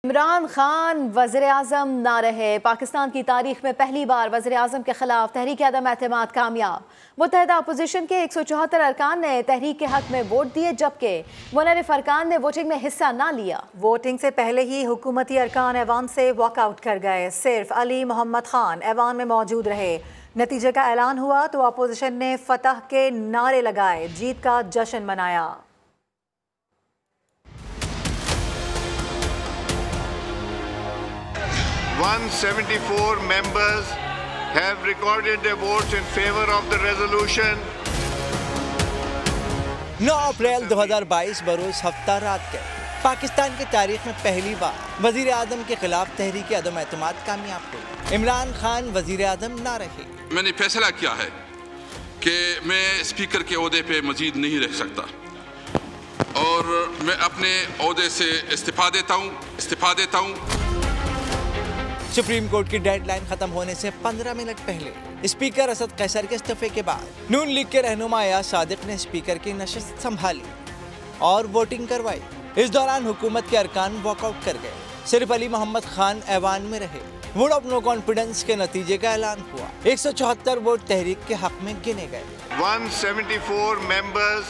इमरान खान वज़ीर-ए-आज़म ना रहे। पाकिस्तान की तारीख में पहली बार वज़ीर-ए-आज़म के खिलाफ तहरीक अदम एतमाद कामयाब। मुत्तहिदा अपोजिशन के 174 अरकान ने तहरीक के हक में वोट दिए, जबकि मुनरिफ अरकान ने वोटिंग में हिस्सा ना लिया। वोटिंग से पहले ही हुकूमती अरकान ऐवान से वॉकआउट कर गए। सिर्फ अली मोहम्मद खान ऐवान में मौजूद रहे। नतीजे का ऐलान हुआ तो अपोजिशन ने फतह के नारे लगाए, जीत का जश्न मनाया। $174 members have recorded their votes in favor of the resolution. 9 अप्रैल 2022 बरोज हफ्ता रात के पाकिस्तान की तारीख में पहली बार वजीर आजम के खिलाफ तहरीक अदम एतमाद कामयाब हुई। इमरान खान वजीर आजम ना रहे। मैंने फैसला किया है कि मैं स्पीकर के ओहदे पे मजीद नहीं रह सकता और मैं अपने ओहदे से इस्तीफा देता हूँ। सुप्रीम कोर्ट की डेडलाइन खत्म होने से 15 मिनट पहले स्पीकर असद कैसर के इस्तीफे के बाद नून लीग के रहनुमा अयाज सादिक ने स्पीकर की नशिस्त संभाली और वोटिंग करवाई। इस दौरान हुकूमत के अरकान वॉकआउट कर गए। सिर्फ अली मोहम्मद खान ऐवान में रहे। वोट ऑफ नो कॉन्फिडेंस के नतीजे का ऐलान हुआ। 174 वोट तहरीक के हक में गिने गए। 174 members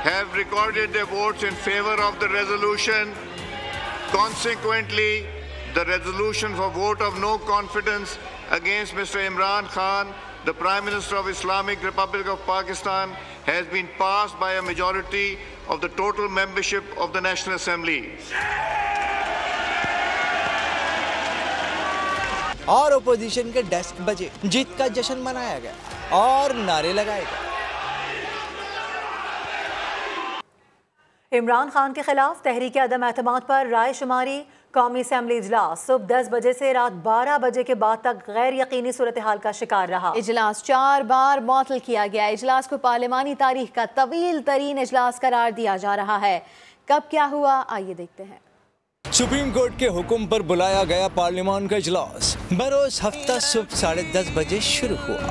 have recorded their votes in favor of the resolution. Consequently, the resolution for vote of no confidence against Mr. Imran Khan, the Prime Minister of Islamic Republic of Pakistan, has been passed by a majority of the total membership of the National Assembly. और opposition के desk बजे, जीत का जश्न मनाया गया और नारे लगाए गए। इमरान खान के खिलाफ तहरीक अदम एतमाद पर राय शुमारी। कौमी असम्बली इजलास सुबह 10 बजे से रात 12 बजे के बाद तक गैर यकीनी सूरत हाल का शिकार रहा। इजलास 4 बार मुअत्तल किया गया। इजलास को पार्लिमानी तारीख का तवील तरीन इजलास करार दिया जा रहा है। कब क्या हुआ, आइए देखते हैं। सुप्रीम कोर्ट के हुक्म पर बुलाया गया पार्लियामान का इजलास बरोज हफ्ता सुबह 10:30 बजे शुरू हुआ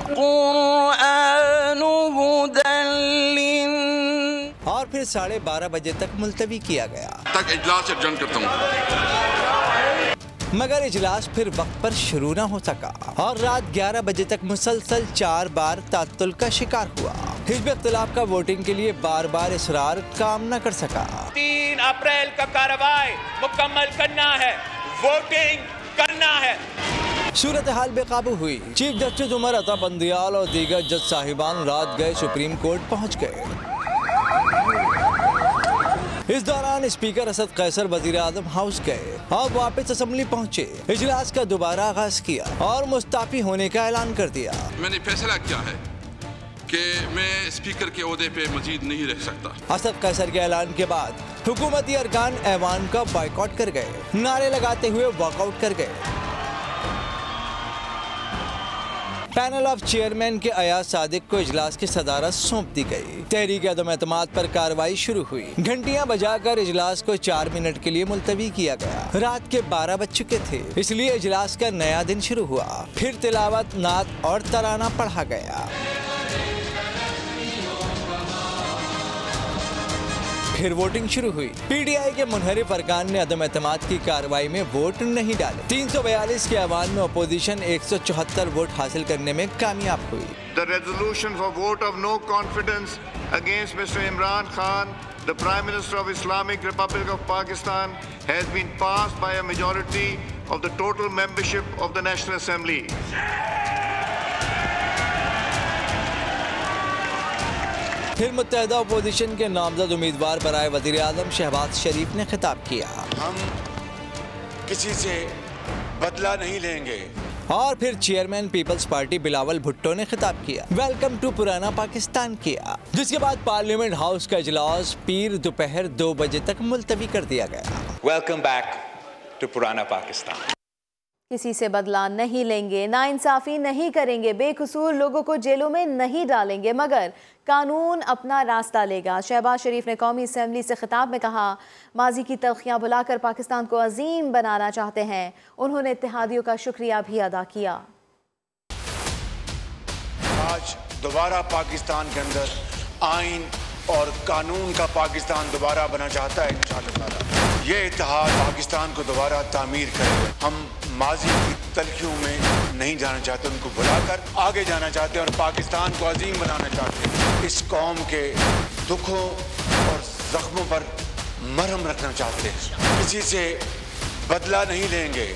और फिर 12:30 बजे तक मुलतवी किया गया। तक इजलास एडजर्न करता हूँ। मगर इजलास फिर वक्त पर शुरू न हो सका और रात 11 बजे तक मुसलसल 4 बार तात्तुल का शिकार हुआ। हिज़्ब इख्तिलाफ का वोटिंग के लिए बार बार इसरार काम न कर सका। 3 अप्रैल का कार्रवाई मुकम्मल करना है, वोटिंग करना है। सूरत हाल बेकाबू हुई। चीफ जस्टिस उमर अता बंदियाल और दीगर जज साहिबान रात गए सुप्रीम कोर्ट पहुँच गए। इस दौरान स्पीकर असद कैसर वजीर आजम हाउस गए और वापस असेंबली पहुंचे। इजलास का दोबारा आगाज किया और मुस्ताफी होने का ऐलान कर दिया। मैंने फैसला किया है कि मैं स्पीकर के ओहदे पे मजीद नहीं रह सकता। असद कैसर के ऐलान के बाद हुकूमती अरकान ऐवान का बॉयकॉट कर गए, नारे लगाते हुए वॉकआउट कर गए। पैनल ऑफ चेयरमैन के अयाज सादिक को इजलास की सदारत सौंप दी गई। तहरीक अदम एतमाद पर कार्रवाई शुरू हुई। घंटियां बजाकर इजलास को 4 मिनट के लिए मुलतवी किया गया। रात के 12 बज चुके थे, इसलिए इजलास का नया दिन शुरू हुआ। फिर तिलावत, नात और तराना पढ़ा गया। फिर वोटिंग शुरू हुई। पीडीआई के मुनहरिफ अरकान ने अदम एतमाद की कार्रवाई में वोट नहीं डाले। 342 के ऐवान में अपोजिशन 174 वोट हासिल करने में कामयाब हुई। The resolution for vote of no confidence against Mr. Imran Khan, the Prime Minister of Islamic Republic of Pakistan, has been passed by a majority of the total membership of the National Assembly. फिर मुत्तहिदा opposition के नामजद उम्मीदवार बराए वजीर आजम शहबाज शरीफ ने खिताब किया। हम किसी से बदला नहीं लेंगे। और फिर chairman peoples party Bilawal Bhutto ने खिताब किया, वेलकम टू पुराना पाकिस्तान किया। जिसके बाद पार्लियामेंट हाउस का इजलास पीर दोपहर 2 बजे तक मुलतवी कर दिया गया। वेलकम बैक टू पुराना पाकिस्तान। किसी से बदला नहीं लेंगे, नाइंसाफी नहीं करेंगे, बेकसूर लोगों को जेलों में नहीं डालेंगे, मगर कानून अपना रास्ता लेगा। शहबाज शरीफ ने कौमी असम्बली से खिताब में कहा, माजी की तलखियाँ भुलाकर पाकिस्तान को अजीम बनाना चाहते हैं। उन्होंने इत्तेहादियों का शुक्रिया भी अदा किया। आज दोबारा पाकिस्तान के अंदर आइन और कानून का पाकिस्तान दोबारा बना चाहता है इंशाअल्लाह। ये इत्तेहाद पाकिस्तान को दोबारा तामीर करे। हम माजी की तलखियों में नहीं जाना चाहते, उनको भुलाकर आगे जाना चाहते हैं और पाकिस्तान को अजीम बनाना चाहते हैं। इस कौम के दुखों और जख्मों पर मरहम रखना चाहते हैं। किसी से बदला नहीं लेंगे।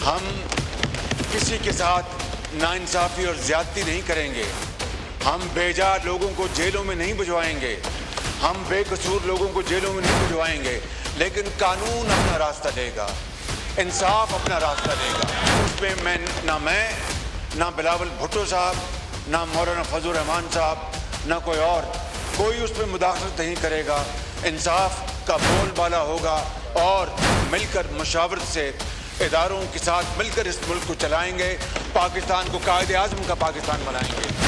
हम किसी के साथ नाइंसाफ़ी और ज़्यादती नहीं करेंगे। हम बेजा लोगों को जेलों में नहीं भिजवाएंगे। हम बेकसूर लोगों को जेलों में नहीं भिजवाएंगे। लेकिन कानून अपना रास्ता लेगा, इंसाफ अपना रास्ता लेगा। उसमें मैं ना बिलावल भुट्टो साहब, ना मौलाना फजल रहमान साहब, ना कोई उसमें मुदाखलत नहीं करेगा। इंसाफ का बोलबाला होगा और मिलकर मुशावरत से इदारों के साथ मिलकर इस मुल्क को चलाएंगे। पाकिस्तान को कायदे आज़म का पाकिस्तान बनाएंगे।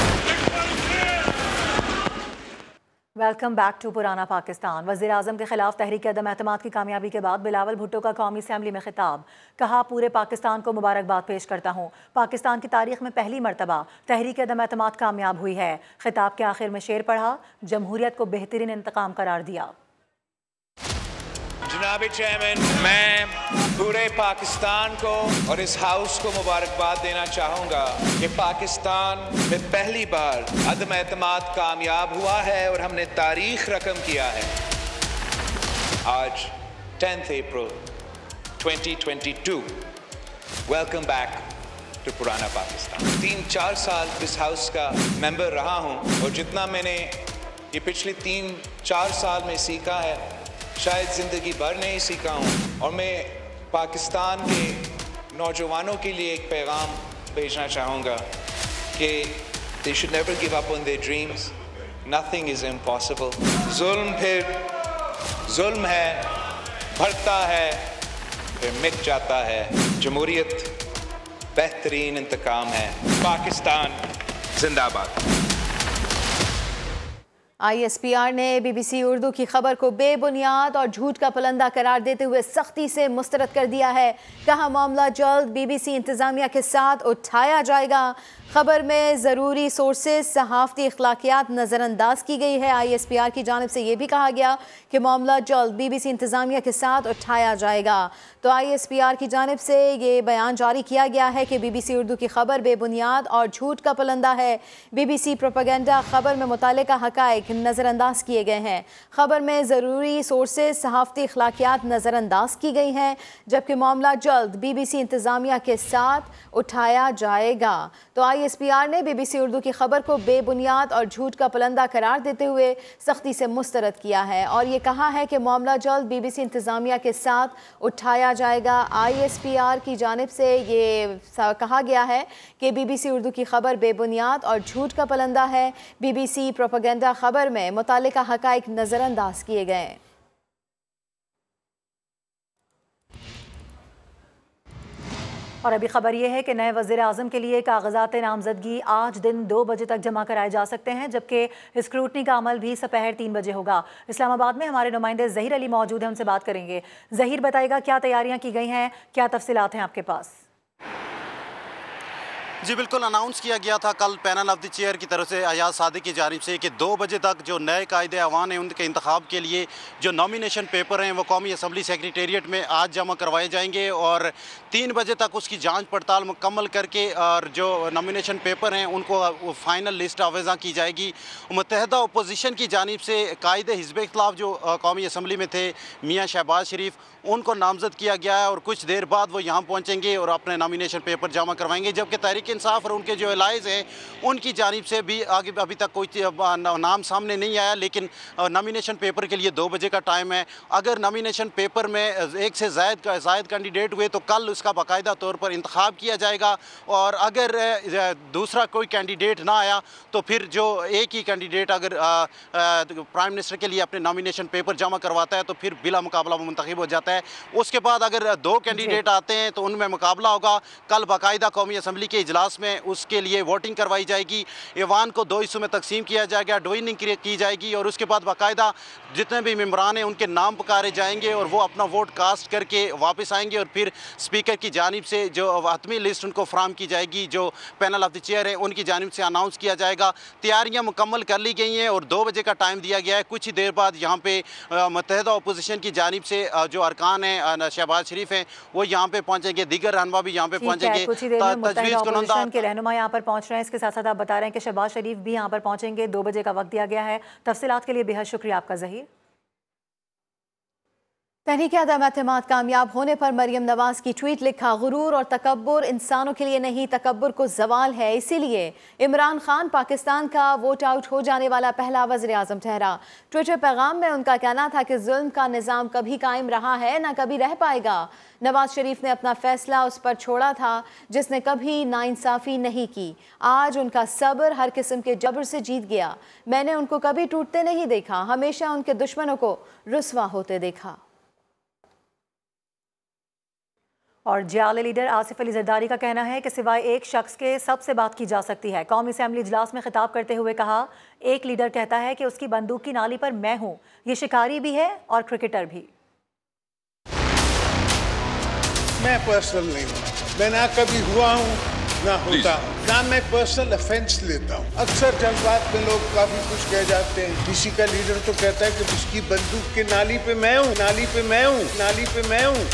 वेलकम बैक टू पुराना पाकिस्तान। वज़ीर आज़म के खिलाफ तहरीक अदम एतमाद की कामयाबी के बाद बिलावल भुट्टो का कौमी असम्बली में खिताब। कहा, पूरे पाकिस्तान को मुबारकबाद पेश करता हूँ। पाकिस्तान की तारीख में पहली मरतबा तहरीक अदम एतमाद कामयाब हुई है। खिताब के आखिर में शेर पढ़ा, जमहूरियत को बेहतरीन इंतकाम करार दिया। जनाब चेयरमैन, मैं पूरे पाकिस्तान को और इस हाउस को मुबारकबाद देना चाहूँगा कि पाकिस्तान में पहली बार अदम एतमाद कामयाब हुआ है और हमने तारीख रकम किया है। आज 10 अप्रैल 2022। वेलकम बैक टू पुराना पाकिस्तान। 3-4 साल इस हाउस का मेंबर रहा हूँ और जितना मैंने ये पिछले 3-4 साल में सीखा है शायद ज़िंदगी भर नहीं सीखा हूँ। और मैं पाकिस्तान के नौजवानों के लिए एक पैगाम भेजना चाहूँगा कि they should never give up on their dreams. Nothing is impossible. जुल्म फिर जुल्म है, बढ़ता है, फिर मिट जाता है। जमहूरियत बेहतरीन इंतकाम है। पाकिस्तान जिंदाबाद। ISPR ने BBC उर्दू की खबर को बेबुनियाद और झूठ का पलंदा करार देते हुए सख्ती से मुस्तरद कर दिया है। कहा, मामला जल्द BBC इंतज़ामिया के साथ उठाया जाएगा। खबर में ज़रूरी सोर्सेज, सहाफ़ती अखलाकियात नज़रअंदाज की गई है। ISPR की जानिब से ये भी कहा गया कि मामला जल्द BBC इंतज़ामिया के साथ उठाया जाएगा। तो ISPR की जानिब से ये बयान जारी किया गया है कि BBC उर्दू की खबर बेबुनियाद और झूठ का पलंदा है। BBC प्रोपेगेंडा खबर में मुतालिका हक़ाइक़ नज़रअंदाज किए गए हैं। खबर में ज़रूरी सोर्सेज, सहाफ़ती अखलाकियात नज़रअंदाज की गई हैं, जबकि मामला जल्द BBC इंतज़ामिया के साथ उठाया जाएगा। तो ISPR ने BBC उर्दू की खबर को बेबुनियाद और झूठ का पलंदा करार देते हुए सख्ती से मुस्तरद किया है और ये कहा है कि मामला जल्द BBC इंतज़ामिया के साथ उठाया जाएगा। ISPR की जानिब से ये कहा गया है कि BBC उर्दू की खबर बेबुनियाद और झूठ का पलंदा है। BBC प्रोपेगेंडा खबर में मुतालिका हक़ाइक़ नज़रअंदाज किए गए। और अभी खबर यह है कि नए वज़ीर आज़म के लिए कागजात नामजदगी आज दिन 2 बजे तक जमा कराए जा सकते हैं, जबकि स्क्रूटनी का अमल भी दोपहर 3 बजे होगा। इस्लामाबाद में हमारे नुमाइंदे ज़हीर अली मौजूद हैं, उनसे बात करेंगे। ज़हीर, बताइएगा क्या तैयारियां की गई हैं, क्या तफसीलात हैं आपके पास? जी बिल्कुल, अनाउंस किया गया था कल पैनल ऑफ द चेयर की तरफ से अयाज सादिक की जानिब से कि 2 बजे तक जो नए कायदे अवान हैं उनके इंतखाब के लिए जो नॉमिनेशन पेपर हैं वो कौमी असम्बली सेक्रेटेरिएट में आज जमा करवाए जाएंगे और 3 बजे तक उसकी जांच पड़ताल मुकम्मल करके और जो नॉमिनेशन पेपर हैं उनको फाइनल लिस्ट आवेज़ा की जाएगी। मुत्तहदा अपोजिशन की जानिब से कायदे हिज़्ब इख्तिलाफ जो कौमी असम्बली में थे मियाँ शहबाज शरीफ, उनको नामज़द किया गया है और कुछ देर बाद वो यहाँ पहुँचेंगे और अपने नॉमिनेशन पेपर जमा करवाएंगे, जबकि तहरीक इंसाफ और उनके जो एलाइज़ हैं उनकी जानिब से भी आगे अभी तक कोई नाम सामने नहीं आया, लेकिन नॉमिनेशन पेपर के लिए 2 बजे का टाइम है। अगर नॉमिनेशन पेपर में एक से ज़ायद कैंडिडेट हुए तो कल उसका बाकायदा तौर पर इंतखाब किया जाएगा और अगर दूसरा कोई कैंडिडेट ना आया तो फिर जो एक ही कैंडिडेट अगर प्राइम मिनिस्टर के लिए अपने नॉमिनेशन पेपर जमा करवाता है तो फिर बिला मुकाबला मुंतखब हो जाता है। उसके बाद अगर 2 कैंडिडेट आते हैं तो उनमें मुकाबला होगा। कल बाकायदा कौमी असम्बली के इजलास इजलास में उसके लिए वोटिंग करवाई जाएगी। ऐवान को 2 हिस्सों में तकसीम किया जाएगा, डिवीजनिंग की जाएगी और उसके बाद बाकायदा जितने भी मेंबरान हैं उनके नाम पुकारे जाएंगे और वो अपना वोट कास्ट करके वापस आएंगे और फिर स्पीकर की जानिब से जो हतमी लिस्ट उनको फ्राहम की जाएगी, जो पैनल ऑफ द चेयर है उनकी जानिब से अनाउंस किया जाएगा। तैयारियां मुकम्मल कर ली गई हैं और 2 बजे का टाइम दिया गया है। कुछ ही देर बाद यहाँ पे मुत्तहिदा अपोजिशन की जानिब से जो अरकान हैं शहबाज शरीफ हैं वो यहाँ पे पहुँचेंगे, दीगर रहनुमा भी यहाँ पे पहुँचेंगे। कुछ ही देर में मुत्तहिदा अपोजिशन के रहनुमा यहाँ पर पहुँच रहे हैं। इसके साथ साथ आप बता रहे हैं कि शहबाज शरीफ भी यहाँ पर पहुँचेंगे। 2 बजे का वक्त दिया गया है। तफसीलात के लिए बेहद शुक्रिया आपका ज़हीर। तहरीक अदम एतमाद कामयाब होने पर मरियम नवाज की ट्वीट लिखा, गुरूर और तकब्बुर इंसानों के लिए नहीं, तकब्बुर को जवाल है, इसीलिए इमरान खान पाकिस्तान का वोट आउट हो जाने वाला पहला वज़ीर आज़म ठहरा। ट्विटर पैगाम में उनका कहना था कि जुल्म का निज़ाम कभी कायम रहा है ना कभी रह पाएगा। नवाज शरीफ ने अपना फैसला उस पर छोड़ा था जिसने कभी नाइंसाफ़ी नहीं की। आज उनका सब्र हर किस्म के जबर से जीत गया। मैंने उनको कभी टूटते नहीं देखा, हमेशा उनके दुश्मनों को रुस्वा होते देखा। और जियाले लीडर आसिफ अली जरदारी का कहना है कि सिवाय एक शख्स के सबसे बात की जा सकती है। कौमी असेंबली इजलास में खिताब करते हुए कहा, एक लीडर कहता है कि उसकी बंदूक की नाली पर मैं हूँ। ये शिकारी भी है और क्रिकेटर भी। मैं पर्सनल नहीं हूँ, मैं ना कभी हुआ हूँ ना होता हूँ, ना मैं पर्सनल ऑफेंस लेता हूँ। अक्सर जज्बात में लोग काफी कुछ कह जाते हैं। किसी का लीडर तो कहता है कि उसकी बंदूक की नाली पे मैं हूँ, नाली पे मैं हूँ, नाली पे मैं हूँ।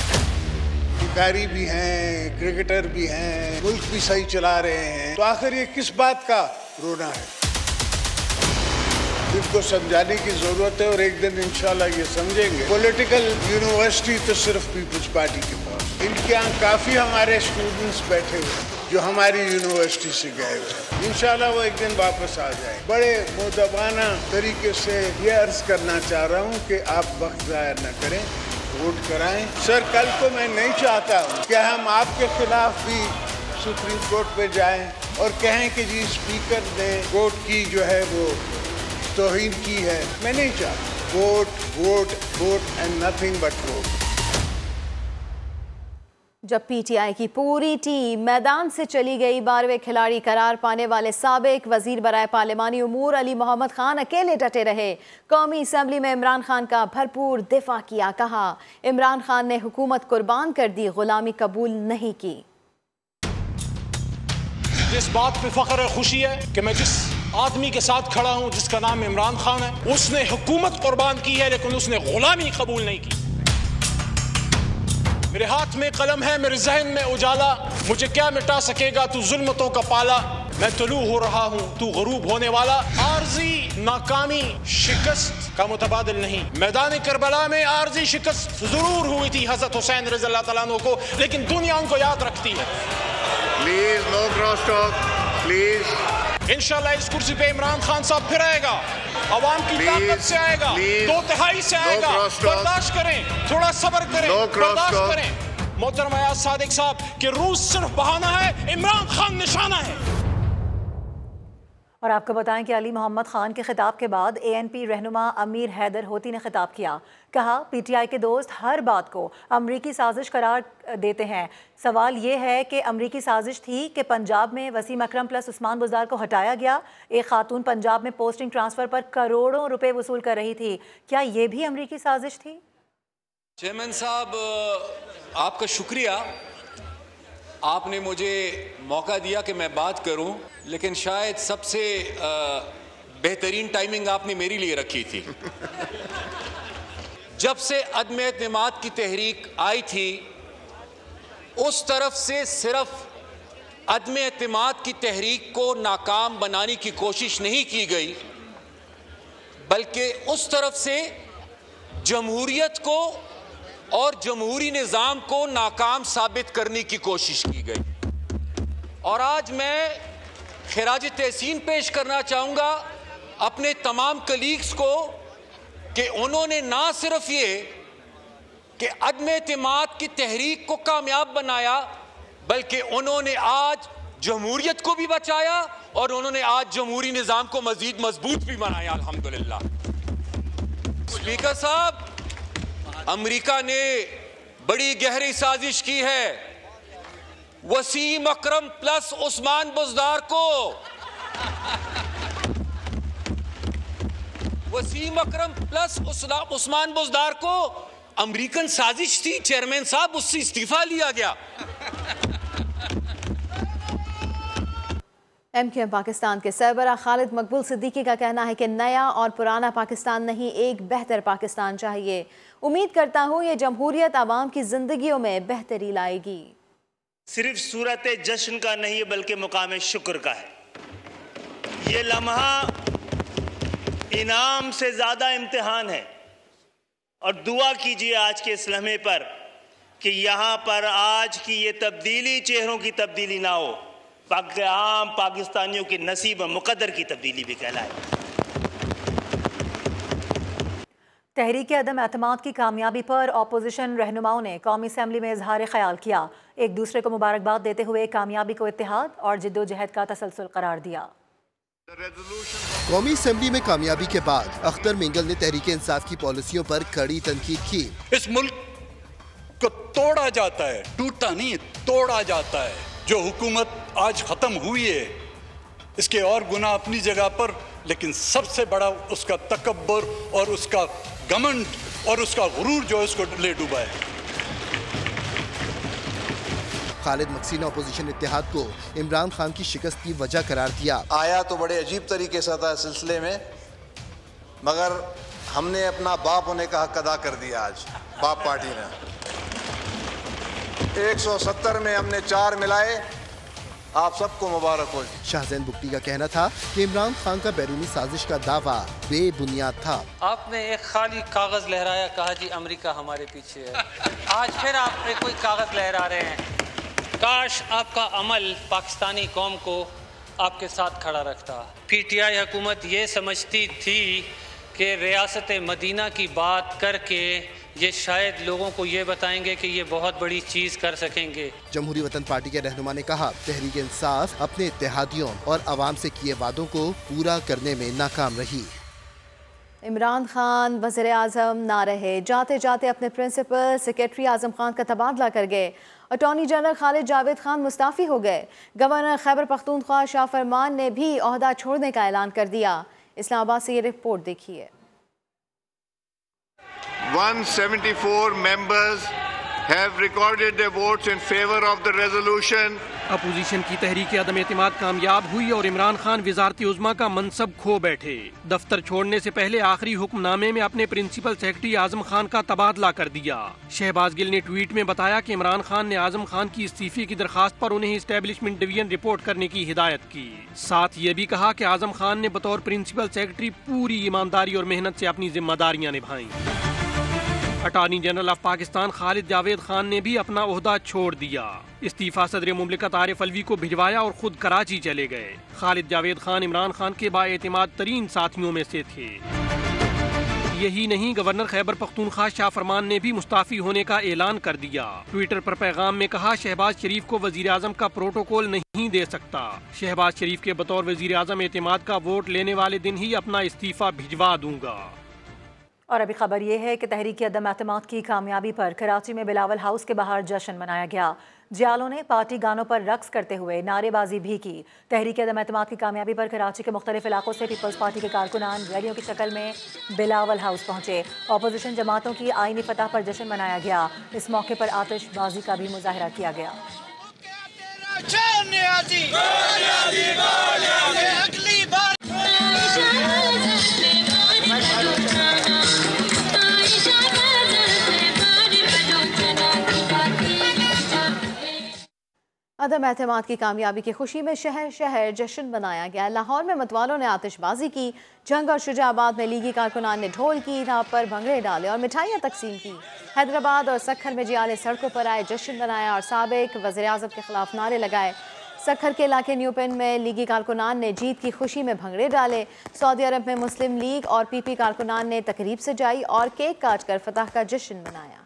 शिकारी भी हैं, क्रिकेटर भी हैं, मुल्क भी सही चला रहे हैं, तो आखिर ये किस बात का रोना है? इनको समझाने की जरूरत है और एक दिन इंशाल्लाह ये समझेंगे। पॉलिटिकल यूनिवर्सिटी तो सिर्फ पीपल्स पार्टी के पास, इनके यहाँ काफी हमारे स्टूडेंट्स बैठे हुए जो हमारी यूनिवर्सिटी से गए हुए, इंशाल्लाह वो एक दिन वापस आ जाए। बड़े मुद्दबाना तरीके से ये अर्ज करना चाह रहा हूँ कि आप वक्त ज़ाया न करें, वोट कराएं। सर, कल को मैं नहीं चाहता हूँ कि हम आपके खिलाफ भी सुप्रीम कोर्ट पे जाएं और कहें कि जी स्पीकर ने कोर्ट की जो है वो तौहीन की है। मैं नहीं चाहता। Vote vote vote and nothing but vote. जब पीटीआई की पूरी टीम मैदान से चली गई, 12वें खिलाड़ी करार पाने वाले साबिक वजीर बराए पार्लिमानी उमूर अली मोहम्मद खान अकेले डटे रहे। कौमी असेंबली में इमरान खान का भरपूर दिफा किया। कहा, इमरान खान ने हुकूमत कुर्बान कर दी, गुलामी कबूल नहीं की। इस बात पे फख्र है, खुशी है कि मैं जिस आदमी के साथ खड़ा हूं जिसका नाम इमरान खान है, उसने हुकूमत कुर्बान की है लेकिन उसने गुलामी कबूल नहीं की। मेरे हाथ में कलम है, मेरे जहन में उजाला, मुझे क्या मिटा सकेगा तू जुल्मतों का पाला। मैं तुलू हो रहा हूँ, तू गरूब होने वाला। आर्जी नाकामी शिकस्त का मुतबादिल नहीं। मैदान करबला में आर्जी शिकस्त जरूर हुई थी हजरत हुसैन रज़ियल्लाहु तआला अन्हु को, लेकिन दुनिया उनको याद रखती है। Please no cross talk, please. इंशाल्लाह इस कुर्सी पे इमरान खान साहब फिर आएगा, अवाम की ताकत से आएगा, 2/3 से आएगा। बर्दाश्त करें, थोड़ा सब्र करें, बर्दाश्त करें। मोहतरम अयाज सादिक साहब कि रूस सिर्फ बहाना है, इमरान खान निशाना है। और आपको बताएं कि अली मोहम्मद खान के खिताब के बाद ANP रहनुमा अमीर हैदर होती ने खिताब किया। कहा, PTI के दोस्त हर बात को अमरीकी साजिश करार देते हैं। सवाल ये है कि अमरीकी साजिश थी कि पंजाब में वसीम अकरम प्लस उस्मान बुज़दार को हटाया गया। एक खातून पंजाब में पोस्टिंग ट्रांसफ़र पर करोड़ों रुपए वसूल कर रही थी। क्या ये भी अमरीकी साजिश थी? चेयरमैन साहब, आपका शुक्रिया, आपने मुझे मौका दिया कि मैं बात करूं, लेकिन शायद सबसे बेहतरीन टाइमिंग आपने मेरे लिए रखी थी। जब से अदम एतमाद की तहरीक आई थी, उस तरफ से सिर्फ अदम एतमाद की तहरीक को नाकाम बनाने की कोशिश नहीं की गई, बल्कि उस तरफ से जमहूरियत को और जमहूरी निज़ाम को नाकाम साबित करने की कोशिश की गई। और आज मैं खिराज तहसीन पेश करना चाहूँगा अपने तमाम कलीग्स को कि उन्होंने ना सिर्फ ये कि अदम एतमाद की तहरीक को कामयाब बनाया, बल्कि उन्होंने आज जमहूरियत को भी बचाया और उन्होंने आज जमहूरी निज़ाम को मज़ीद मजबूत भी बनाया, अल्हम्दुलिल्लाह। स्पीकर साहब, अमेरिका ने बड़ी गहरी साजिश की है वसीम अकरम प्लस उस्मान बुज़दार को, वसीम अकरम प्लस उस्मान बुज़दार को अमेरिकन साजिश थी चेयरमैन साहब, उससे इस्तीफा लिया गया। MQM पाकिस्तान के सरबराह खालिद मकबूल सिद्दीकी का कहना है कि नया और पुराना पाकिस्तान नहीं, एक बेहतर पाकिस्तान चाहिए। उम्मीद करता हूँ ये जमहूरियत आवाम की जिंदगियों में बेहतरी लाएगी। सिर्फ सूरत जश्न का नहीं बल्कि मुकाम शुक्र का है। ये लम्हा इनाम से ज़्यादा इम्तिहान है और दुआ कीजिए आज के इस लम्हे पर कि यहाँ पर आज की ये तब्दीली चेहरों की तब्दीली ना हो, आम पाकिस्तानियों के नसीब मुकद्दर की तब्दीली भी कहलाए। तहरीक अदम एतमाद की कामयाबी पर अपोजिशन रहनुमाओं ने कौमी असम्बली में इजहार ख्याल किया। एक दूसरे को मुबारकबाद देते हुए कामयाबी को इत्तेहाद और जिद्दोजहद का तसलसल करार दिया। कौमी असम्बली में कामयाबी के बाद अख्तर मिंगल ने तहरीक इंसाफ की पॉलिसियों पर कड़ी तनकीद की। इस मुल्क को तोड़ा जाता है, टूटा नहीं तोड़ा जाता है। जो हुकूमत आज खत्म हुई है इसके और गुनाह अपनी जगह पर, लेकिन सबसे बड़ा उसका तकब्बुर और उसका घमंड और उसका गुरूर जो उसको ले डूबा है। खालिद मक्सी ने अपोजिशन इत्तेहाद को इमरान खान की शिकस्त की वजह करार दिया। आया तो बड़े अजीब तरीके से था सिलसिले में, मगर हमने अपना बाप होने का हक अदा कर दिया। आज बाप पार्टी ने 170 में हमने 4 मिलाए। आप सबको मुबारक हो। शाहजैन बुगटी का कहना था कि इमरान खान का बैरूनी साजिश का दावा बेबुनियाद था। आपने एक खाली कागज लहराया, कहा जी अमेरिका हमारे पीछे है। आज फिर आप कोई कागज लहरा रहे हैं। काश आपका अमल पाकिस्तानी कौम को आपके साथ खड़ा रखता। PTI हुकूमत ये समझती थी कि रियासत मदीना की बात करके ये शायद लोगों को ये बताएंगे कि ये बहुत बड़ी चीज़ कर सकेंगे। जमहूरी वतन पार्टी के रहनुमा ने कहा तहरीक इंसाफ अपने इत्तेहादियों और आवाम से किए वादों को पूरा करने में नाकाम रही। इमरान खान वज़ीर आज़म ना रहे, जाते जाते अपने प्रिंसिपल सेक्रेटरी आज़म खान का तबादला कर गए। Attorney general Khalid Javed Khan Mustafi हो गए। गवर्नर खैबर पख्तूनख्वा शाह फरमान ने भी ओहदा छोड़ने का ऐलान कर दिया। इस्लामाबाद से ये रिपोर्ट देखिए। 174 members have recorded their votes in favor of the resolution. Opposition की तहरीक अदम एतमाद कामयाब हुई और इमरान खान वजारती उज़्मा का मनसब खो बैठे। दफ्तर छोड़ने से पहले आखिरी हुक्मनामे में अपने प्रिंसिपल सेक्रेटरी आजम खान का तबादला कर दिया। शहबाज गिल ने ट्वीट में बताया कि इमरान खान ने आजम खान की इस्तीफे की दरखास्त पर उन्हें इस्टेब्लिशमेंट डिवीजन रिपोर्ट करने की हिदायत की। साथ ये भी कहा कि आजम खान ने बतौर प्रिंसिपल सेक्रेटरी पूरी ईमानदारी और मेहनत से अपनी जिम्मेदारियां निभाई। Attorney general of Pakistan Khalid Javed Khan ने भी अपना ओहदा छोड़ दिया। इस्तीफा सदर मुमलिकत आरिफ अलवी को भिजवाया और खुद कराची चले गए। खालिद जावेद खान इमरान खान के बाएतिमाद तरीन साथियों में से थे। यही नहीं, गवर्नर खैबर पख्तूनख्वा शाह फरमान ने भी मुस्ताफी होने का ऐलान कर दिया। ट्विटर पर पैगाम में कहा शहबाज शरीफ को वजीर आजम का प्रोटोकॉल नहीं दे सकता। शहबाज शरीफ के बतौर वजीर आजम एतमाद का वोट लेने वाले दिन ही अपना इस्तीफा भिजवा दूंगा। और अभी खबर यह है कि तहरीक अदम एतमाद की कामयाबी पर कराची में बिलावल हाउस के बाहर जश्न मनाया गया। जियालों ने पार्टी गानों पर रक्स करते हुए नारेबाजी भी की। तहरीक अदम एतमाद की कामयाबी पर कराची के मुख्तलिफ इलाकों से पीपल्स पार्टी के कारकुनान रैलियों की शक्ल में बिलावल हाउस पहुंचे। अपोजिशन जमातों की आईनी फतह पर जश्न मनाया गया। इस मौके पर आतिशबाजी का भी मुजाहरा किया गया। अदम एतमाद की कामयाबी की खुशी में शहर शहर जश्न मनाया गया। लाहौर में मतवालों ने आतिशबाजी की। जंग और शुजाबाद में लीगी कारकुनान ने ढोल की थाप पर भंगड़े डाले और मिठाइयाँ तकसीम की। हैदराबाद और सखर में जियाले सड़कों पर आए, जश्न मनाया और साबिक वज़ीर आज़म के खिलाफ नारे लगाए। सखर के इलाके न्यू पेन में लीगी कारकुनान ने जीत की खुशी में भंगड़े डाले। सऊदी अरब में मुस्लिम लीग और PP कारकुनान ने तकरीब सजाई और केक काट कर फतह का जश्न मनाया।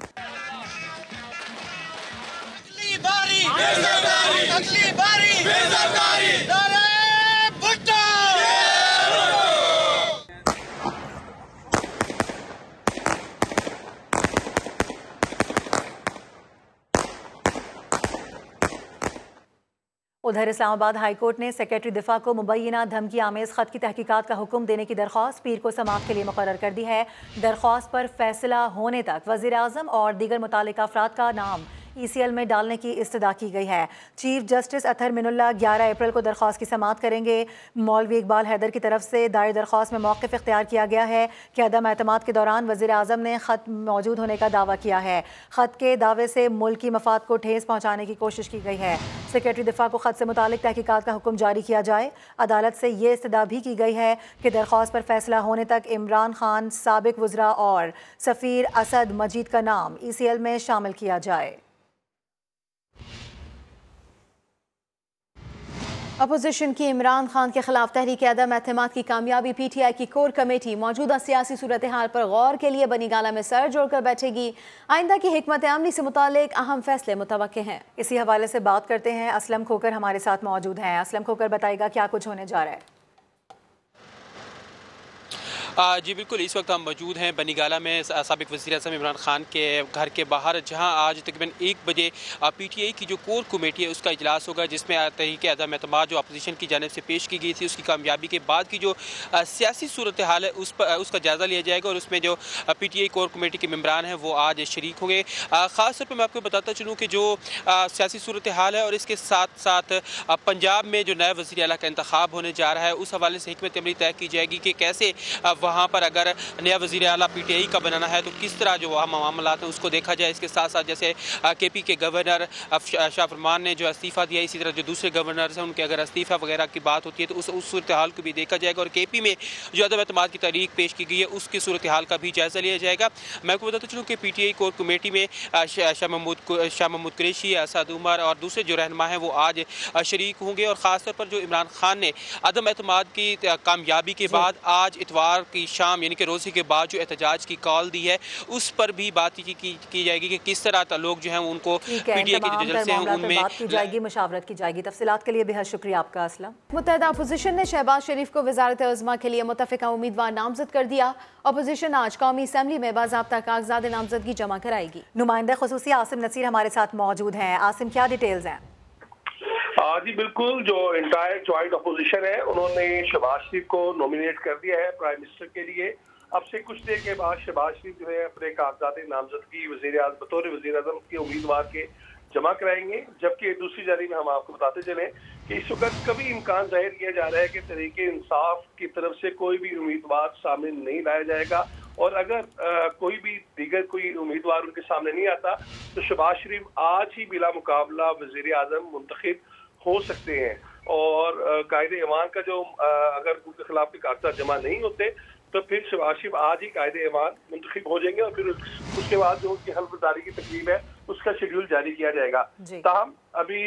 उधर इस्लामाबाद हाई कोर्ट ने सेक्रेटरी दिफा को मुबैना धमकी आमेज खत की तहकीकात का हुक्म देने की दरख्वास्त पीर को समाअत के लिए मुकर्रर कर दी है। दरख्वास्त पर फैसला होने तक वज़ीर आज़म और दीगर मुतालिका अफराद का नाम ECL में डालने की इस्तदा की गई है। चीफ जस्टिस अतहर मिनुल्लाह 11 अप्रैल को दरख्वास्त की समाअत करेंगे। मौलवी इकबाल हैदर की तरफ से दायर दरख्वास्त में मौक़िफ़ इख्तियार किया गया है कि अदम एतमाद के दौरान वज़ीर आज़म ने ख़त मौजूद होने का दावा किया है। ख़त के दावे से मुल्की मफाद को ठेस पहुँचाने की कोशिश की गई है। सेक्रेटरी दिफा को ख़त से मुतालिक तहकीकात का हुक्म जारी किया जाए। अदालत से ये इस्तदा भी की गई है कि दरख्वास्त पर फैसला होने तक इमरान खान, साबिक वज़रा और सफ़ीर असद मजीद का नाम ECL में शामिल किया जाए। अपोजिशन की इमरान खान के खिलाफ तहरीक अदम एतमाद की कामयाबी PTI की कोर कमेटी मौजूदा सियासी सूरत हाल पर गौर के लिए बनी गाला में सर जोड़कर बैठेगी। आइंदा की हिकमत अमली से मुतालिक अहम फैसले मुतवक्के हैं। इसी हवाले से बात करते हैं। असलम खोकर हमारे साथ मौजूद हैं। असलम खोकर बताएगा क्या कुछ होने जा रहा है। जी बिल्कुल, इस वक्त हम मौजूद हैं बनीगाला में साबिक वज़ीर आज़म इमरान खान के घर के बाहर, जहां आज तकरीबन 1 बजे PTI की जो कोर कमेटी है उसका इजलास होगा, जिसमें तहरीक अदम एतमाद जो अपोजिशन की जानिब से पेश की गई थी उसकी कामयाबी के बाद की जो सियासी सूरत हाल है उसका जायज़ा लिया जाएगा और उसमें जो PTI कोर कमेटी के मेम्बरान हैं वो आज शरीक होंगे। ख़ास तौर पर मैं आपको बताता चलूँ कि जो सियासी सूरत हाल है और इसके साथ साथ पंजाब में जो नए वज़ीर आला का इंतखाब होने जा रहा है उस हवाले से हिकमत अमली तय की जाएगी कि कैसे वहाँ पर अगर नया वज़ीर आला PTI का बनाना है तो किस तरह जो वहाँ मामला है उसको देखा जाए। इसके साथ साथ जैसे KP के गवर्नर शाह फरमान ने जो इस्तीफ़ा दिया, इसी तरह जो दूसरे गवर्नर्स हैं उनके अगर इस्तीफ़ा वगैरह की बात होती है तो उस सूरत हाल को भी देखा जाएगा और KP में जो अदम एतमाद की तारीख पेश की गई है उसकी सूरत हाल का भी जायज़ा लिया जाएगा। मैं आपको बताता चलूँ कि PTI कोर कमेटी में शाह महमूद कुरैशी, असद उमर और दूसरे जो रहनुमा हैं वो आज शरीक होंगे और ख़ास तौर पर जो इमरान खान ने अदम एतमाद की कामयाबी के बाद आज इतवार की शाम यानी कि रोज़े के बाद जो एहतजाज की कॉल दी है उस पर भी बात की जाएगी कि किस तरह लोग जो हैं उनको PTI के जो जलसे हैं उनमें बात की जाएगी, मुशावरत की जाएगी। तफसीलात के लिए बेहद शुक्रिया आपका असलम। मुत्तहदा अपोजिशन ने शहबाज शरीफ को वज़ारत उज़्मा के लिए मुतफ़िका उम्मीदवार नामज़द कर दिया। अपोजिशन आज कौमी असम्बली में बाज़ाब्ता कागज़ात नामज़दगी जमा कराएगी। नुमाइंदा ख़ुसूसी आसिम नसीर हमारे साथ मौजूद हैं। आसिम, क्या डिटेल्स हैं? जी बिल्कुल, जो इंटायर ज्वाइंट अपोजिशन है उन्होंने शहबाज शरीफ को नॉमिनेट कर दिया है प्राइम मिनिस्टर के लिए। अब से कुछ देर के बाद शहबाज शरीफ जो है अपने कागजात नामजदगी बतौर वज़ीर आज़म के उम्मीदवार के जमा कराएंगे। जबकि दूसरी जानिब में हम आपको बताते चलें कि इस वक्त कभी इम्कान जाहिर किया जा रहा है कि तरीके इंसाफ की तरफ से कोई भी उम्मीदवार सामने नहीं लाया जाएगा और अगर कोई भी दीगर कोई उम्मीदवार उनके सामने नहीं आता तो शहबाज शरीफ आज ही बिला मुकाबला वज़ीर आज़म मुंतखब हो सकते हैं। और कायदे ऐवान का जो अगर उनके खिलाफ के कागजात जमा नहीं होते तो फिर शहबाज शरीफ आज ही कायदे ऐवान मुंतखब हो जाएंगे और फिर उसके बाद जो उनकी हल्फदारी की तकरीब है उसका शेड्यूल जारी किया जाएगा। ताहम अभी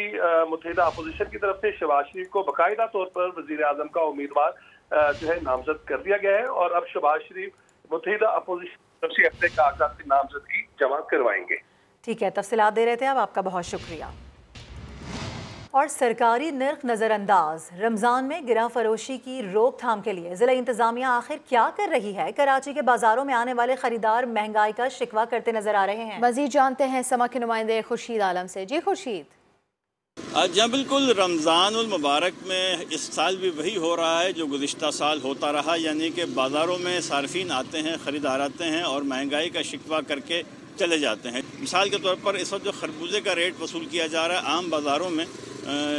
मुत्तहिदा अपोजिशन की तरफ से शहबाज शरीफ को बाकायदा तौर पर वज़ीर आज़म का उम्मीदवार जो है नामजद कर दिया गया है और अब शहबाज शरीफ मुत्तहिदा अपोजिशन की तरफ से अपने कागजात की नामजदगी जमा करवाएंगे। ठीक है, तफसीलात दे रहे थे आप, आपका बहुत शुक्रिया। और सरकारी नर्ख नज़रअंदाज, रमज़ान में गिरा फरोशी की रोकथाम के लिए ज़िला इंतज़ामिया आखिर क्या कर रही है? कराची के बाजारों में आने वाले खरीदार महंगाई का शिकवा करते नजर आ रहे हैं। मज़ीद जानते हैं समा के नुमाइंदे खुर्शीद आलम से। जी खुर्शीद। जहाँ बिल्कुल रमज़ान उल मुबारक में इस साल भी वही हो रहा है जो गुज़िश्ता साल होता रहा, यानी कि बाज़ारों में सार्फिन आते हैं, ख़रीदार आते हैं और महंगाई का शिकवा करके चले जाते हैं। मिसाल के तौर पर इस वक्त जो खरबूजे का रेट वसूल किया जा रहा है आम बाज़ारों में,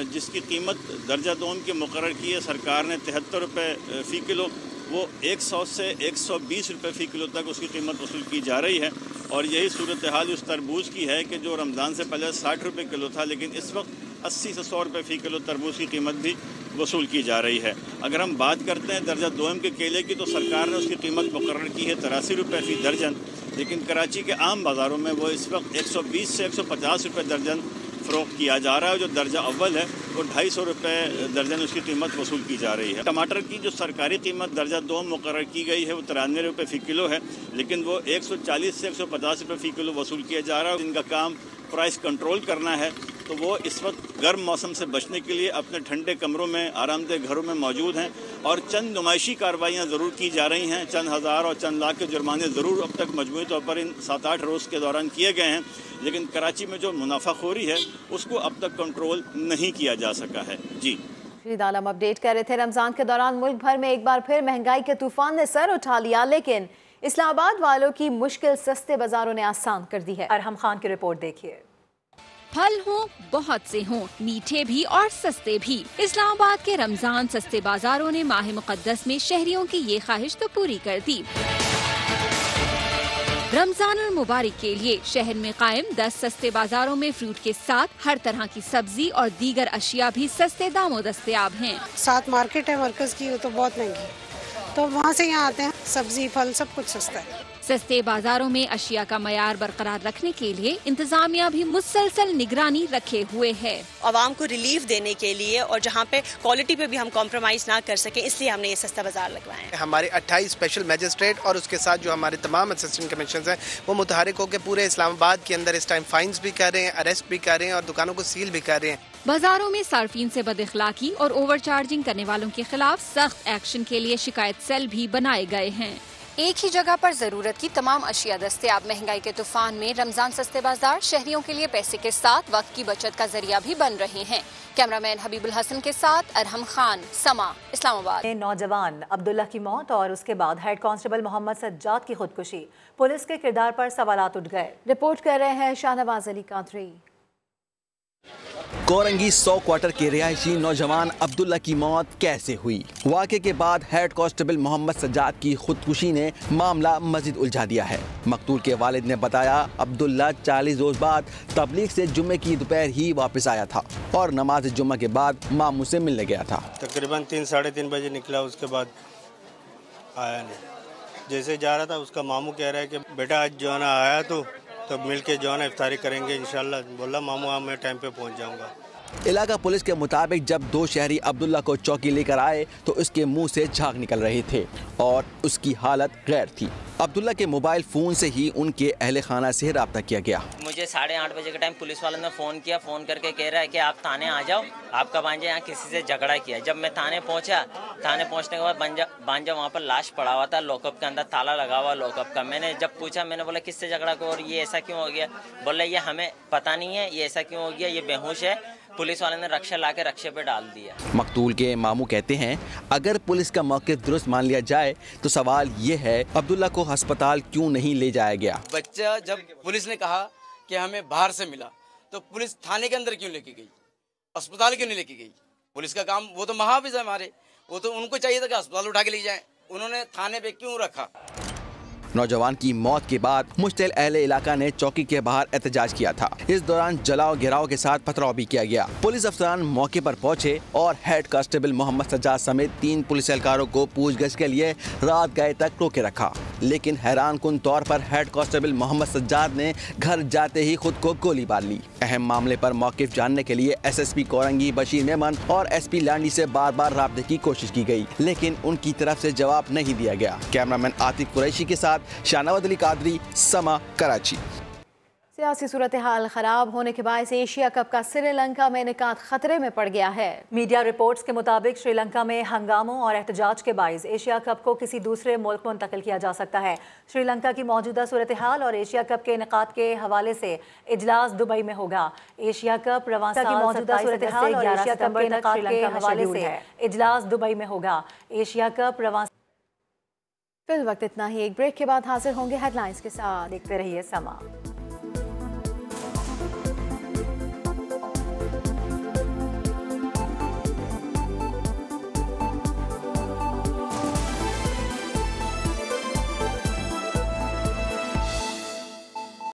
जिसकी कीमत दर्जा दोम की मुकर्रर की है सरकार ने 73 रुपये फ़ी किलो, वो 100 से 120 रुपये फ़ी किलो तक उसकी कीमत वसूल की जा रही है। और यही सूरत हाल उस तरबूज की है कि जो रमज़ान से पहले 60 रुपये किलो था, लेकिन इस वक्त 80 से 100 रुपये फ़ी किलो तरबूज की कीमत भी वसूल की जा रही है। अगर हम बात करते हैं दर्जा दोम के केले की, तो सरकार ने उसकी कीमत मुकर्रर की है 83 रुपये फ़ी दर्जन, लेकिन कराची के आम बाज़ारों में वो इस वक्त 120 से 150 रुपये दर्जन फ़रोख्त किया जा रहा है। जो दर्जा अव्वल है वो 250 रुपये दर्जन उसकी कीमत वसूल की जा रही है। टमाटर की जो सरकारी कीमत दर्जा दो मुकर्रर की गई है वो 93 रुपये फ़ी किलो है, लेकिन वो 140 से 150 रुपये फ़ी किलो वसूल किया जा रहा है। इनका काम प्राइस कंट्रोल करना है, तो वो इस वक्त गर्म मौसम से बचने के लिए अपने ठंडे कमरों में, आरामदेह घरों में मौजूद हैं और चंद नुमाइशी कार्रवाइयाँ ज़रूर की जा रही हैं। चंद हज़ार और चंद लाख के जुर्माने ज़रूर अब तक मजमूई तौर पर इन 7-8 रोज़ के दौरान किए गए हैं, लेकिन कराची में जो मुनाफाखोरी है उसको अब तक कंट्रोल नहीं किया जा सका है। जी रशीद आलम अपडेट कर रहे थे। रमजान के दौरान मुल्क भर में एक बार फिर महंगाई के तूफान ने सर उठा लिया, लेकिन इस्लामाबाद वालों की मुश्किल सस्ते बाजारों ने आसान कर दी है। अरहम खान की रिपोर्ट देखिए। फल हों, बहुत से हों, मीठे भी और सस्ते भी, इस्लामाबाद के रमजान सस्ते बाजारों ने माह मुक़द्दस में शहरियों की ये ख्वाहिश तो पूरी कर दी। रमजान मुबारक के लिए शहर में कायम 10 सस्ते बाजारों में फ्रूट के साथ हर तरह की सब्जी और दीगर अशिया भी सस्ते दामों दस्तयाब हैं। साथ मार्केट है मरकज की, वो तो बहुत महंगी, तो वहाँ से यहाँ आते हैं, सब्जी फल सब कुछ सस्ता है। सस्ते बाजारों में अशिया का मयार बरकरार रखने के लिए इंतजामिया भी मुसलसल निगरानी रखे हुए है। आवाम को रिलीफ देने के लिए और जहाँ पे क्वालिटी पे भी हम कॉम्प्रोमाइज ना कर सके, इसलिए हमने ये सस्ता बाजार लगवाए हैं। हमारे 28 स्पेशल मैजिस्ट्रेट और उसके साथ जो हमारे तमाम असिस्टेंट कमिश्नर्स हैं वो मुतहरिक होकर पूरे इस्लामाबाद के अंदर इस टाइम फाइन्स भी कर रहे हैं, अरेस्ट भी कर रहे हैं और दुकानों को सील भी कर रहे हैं। बाजारों में सार्फिन से बदअखलाकी और ओवर चार्जिंग करने वालों के खिलाफ सख्त एक्शन के लिए शिकायत सेल भी बनाए गए हैं। एक ही जगह पर जरूरत की तमाम अशिया दस्तयाब। महंगाई के तूफान में रमजान सस्ते बाजार शहरियों के लिए पैसे के साथ वक्त की बचत का जरिया भी बन रहे हैं। कैमरामैन हबीबुल हसन के साथ अरहम खान, समा, इस्लामाबाद। नौजवान अब्दुल्ला की मौत और उसके बाद हेड कांस्टेबल मोहम्मद सज्जाद की खुदकुशी, पुलिस के किरदार पर सवालात उठ गए। रिपोर्ट कर रहे हैं शाहनवाज अली कादरी। कोरंगी 100 क्वार्टर के रिहायशी नौजवान अब्दुल्ला की मौत कैसे हुई? वाक़े के बाद हेड कांस्टेबल मोहम्मद सज्जाद की खुदकुशी ने मामला मजीद उलझा दिया है। मकतूल के वालिद ने बताया अब्दुल्ला 40 रोज बाद तबलीग से जुम्मे की दोपहर ही वापस आया था और नमाज जुम्मा के बाद मामू से मिलने गया था। तकरीबन 3-3:30 बजे निकला, उसके बाद आया नहीं। जैसे जा रहा था उसका मामू कह रहा है कि बेटा आज जो है ना आया तो तब मिल के जो है ना इफ्तारी करेंगे इंशाल्लाह। बोला मामू हाँ मैं टाइम पे पहुंच जाऊंगा। इलाका पुलिस के मुताबिक जब 2 शहरी अब्दुल्ला को चौकी लेकर आए तो उसके मुंह से झाग निकल रहे थे और उसकी हालत गैर थी। अब्दुल्ला के मोबाइल फ़ोन से ही उनके अहले खाना से रब्ता किया गया। मुझे 8:30 बजे के टाइम पुलिस वालों ने फ़ोन किया, फ़ोन करके कह रहा है कि आप थाने आ जाओ, आपका भांजा यहाँ किसी से झगड़ा किया। जब मैं थाने पहुँचा, थाने पहुँचने के बाद भांजा वहाँ पर लाश पड़ा हुआ था, लॉकअप के अंदर ताला लगा हुआ लॉकअप का। मैंने जब पूछा, मैंने बोला किससे झगड़ा को और ये ऐसा क्यों हो गया? बोला ये हमें पता नहीं है, ये ऐसा क्यों हो गया, ये बेहोश है। पुलिस वाले ने रक्षा ला के रक्षे पे डाल दिया। मकतूल के मामू कहते हैं अगर पुलिस का मौक़िफ़ दुरुस्त मान लिया जाए तो सवाल ये है अब्दुल्ला को अस्पताल क्यों नहीं ले जाया गया? बच्चा जब पुलिस ने कहा कि हमें बाहर से मिला तो पुलिस थाने के अंदर क्यों लेके गई, अस्पताल क्यों नहीं लेके गई? पुलिस का काम, वो तो महाफिज है हमारे, वो तो उनको चाहिए था कि अस्पताल उठा के ले जाएं, उन्होंने थाने पे क्यों रखा? नौजवान की मौत के बाद मुश्तिल अहले इलाका ने चौकी के बाहर एहतजाज किया था। इस दौरान जलाओ गिराव के साथ पथराव भी किया गया। पुलिस अफसरान मौके पर पहुंचे और हेड कांस्टेबल मोहम्मद सज्जाद समेत 3 पुलिस एहलकारों को पूछगछ के लिए रात गए तक रोके रखा, लेकिन हैरान कुन तौर पर हेड कांस्टेबल मोहम्मद सज्जाद ने घर जाते ही खुद को गोली मार ली। अहम मामले पर मौक़िफ़ जानने के लिए SSP कोरंगी बशीर मेमन और SP लांडी से बार बार राब्ते की कोशिश की गई, लेकिन उनकी तरफ से जवाब नहीं दिया गया। कैमरामैन आतिफ कुरैशी के साथ शाहनवाज अली कादरी, समा, कराची। सियासी सूरत हाल खराब होने के बाद एशिया कप का श्रीलंका में इनेकाद खतरे में पड़ गया है। मीडिया रिपोर्ट्स के मुताबिक श्रीलंका में हंगामों और एहतजाज के बाइस एशिया कप को किसी दूसरे मुल्क मुंतकिल किया जा सकता है। श्रीलंका की मौजूदा सूरत हाल और एशिया कप के इनेकाद के हवाले से इजलास दुबई में होगा। एशिया कप रवां साल की मौजूदा सूरत हाल और एशिया कप के इनेकाद के हवाले से इजलास दुबई में होगा। एशिया कप रवां फिल वक्त इतना ही। एक ब्रेक के बाद हाजिर होंगे हेडलाइंस के साथ। देखते रहिए समा।